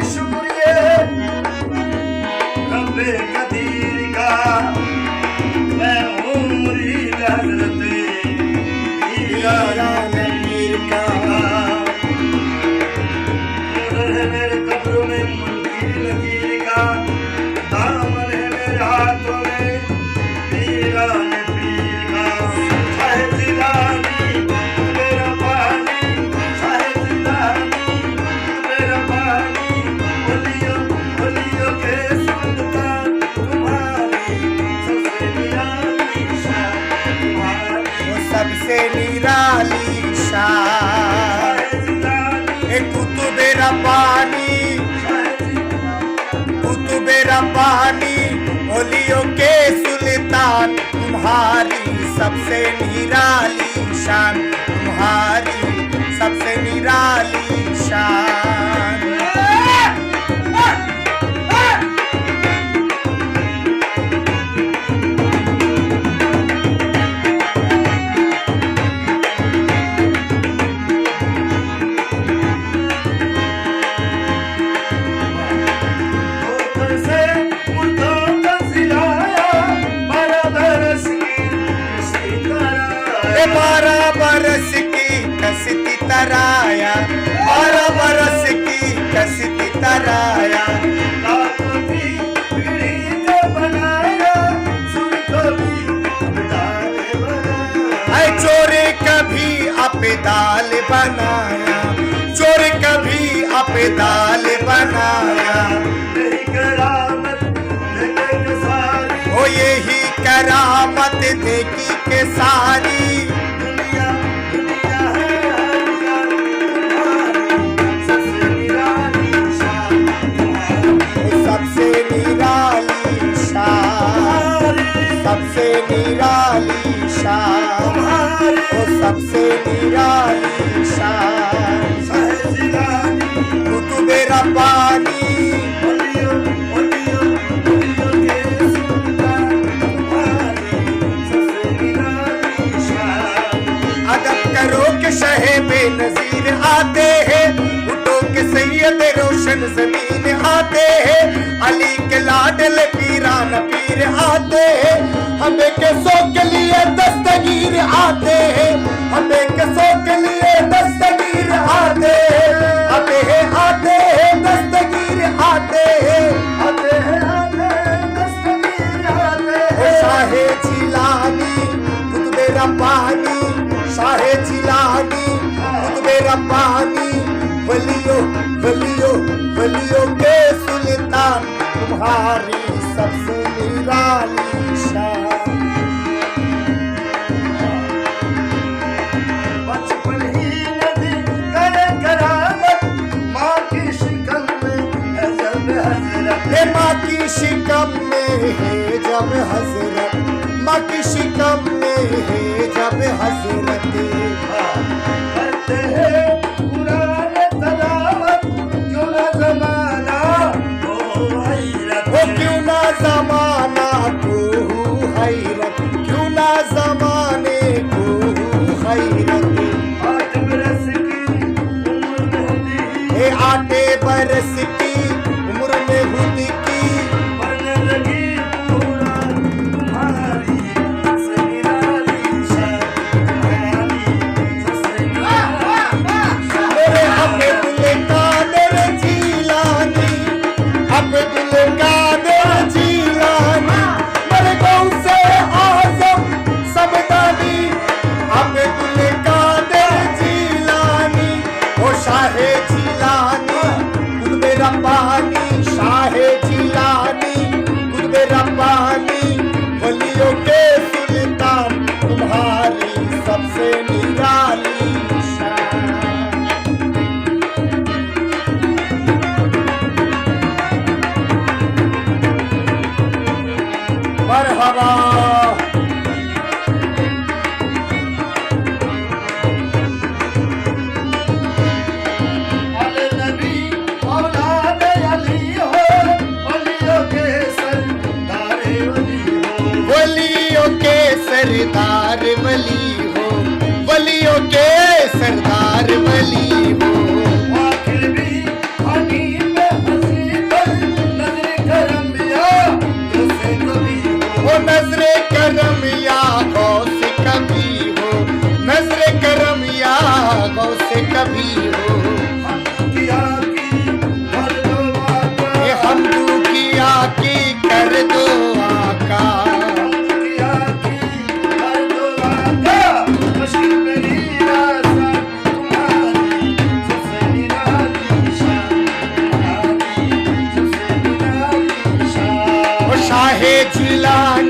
शुक्रिया रब्बे कदीर का, मैं हूँ मुरीद हजरत पीर का। नजर है मेरे कब्रों में मुनकीर लकीर का, दामन है मेरे हाथों में पीरान पीर का। शाहे जिलानी मेरा पानी, शाहे जिलानी मेरा पानी, वलियों वलियों के सुल्तान तुम्हारी सबसे निराली शान तुम्हारी। वो सबसे निराली शान कुतुबे रब्बानी, कुतुबे रब्बानी ओलियों के सुल्तान तुम्हारी सबसे निराली शान, तुम्हारी सबसे निराली शान। बारह बरस की कसती तराया, 12 बरस की कसती तराया। चोर कभी अपेदाल बनाया, चोर कभी अपेदाल बनाया। ओ यही करामत देखी के सारी दुनिया दुनिया है सबसे निराली शान तुम्हारी। सबसे निराली शान, सबसे निराली शान, वो सबसे निराली शान। कुतुबे रब्बानी शहे बेनजीर आते हैं, उठो के सैयद रोशन जमीन आते हैं। अली के लाडल पीरान पीर आते हैं, हमें कैसों के लिए दस्तगीर आते हैं, हमें कैसों के लिए दस्तगीर आते हैं। आते हैं आते हैं दस्तगीर आते हैं, आते हैं आते हैं दस्तगीर आते हैं। शाहे जिलानी कुतुबे रब्बानी, शाहे जिलानी कुतुबे रब्बानी वलियों वलियों वलियों के सुल्तान तुम्हारी सबसे निराली शान। बचपन ही नदी करे करामत, माँ की शिकम में है जब हजरत। माँ की शिकम में है जब हजरत, माँ की शिकम में है जब हजरत। करते हैं पुराने तलावत, क्यों ना जमाना हो हैरत। वो क्यों ना जमाना को हैरत, क्यों ना जमाने को हैरत। 8 बरस की उम्र में होती, 8 बरस की उम्र में हुदी की बनने लगी पूरा तुम्हारी सबसे निराली शान तुम्हारी सबसे निराली शान। मेरे अब्दुल कादिर जीलानी, अब्दुल कादिर जीलानी मेरे गौस से आज़म सबदानी। अब्दुल कादिर जीलानी ओ शाहे जिलानी कुतुबे रब्बानी। भी हो। हम किया की कर दो आका, ये हमदू किया की कर दो आका, हम किया की कर दो आका, मुश्किल मेरी रासा तुम्हारी सबसे निराली शान, तुम्हारी सबसे निराली शान। वो शाहे जिलानी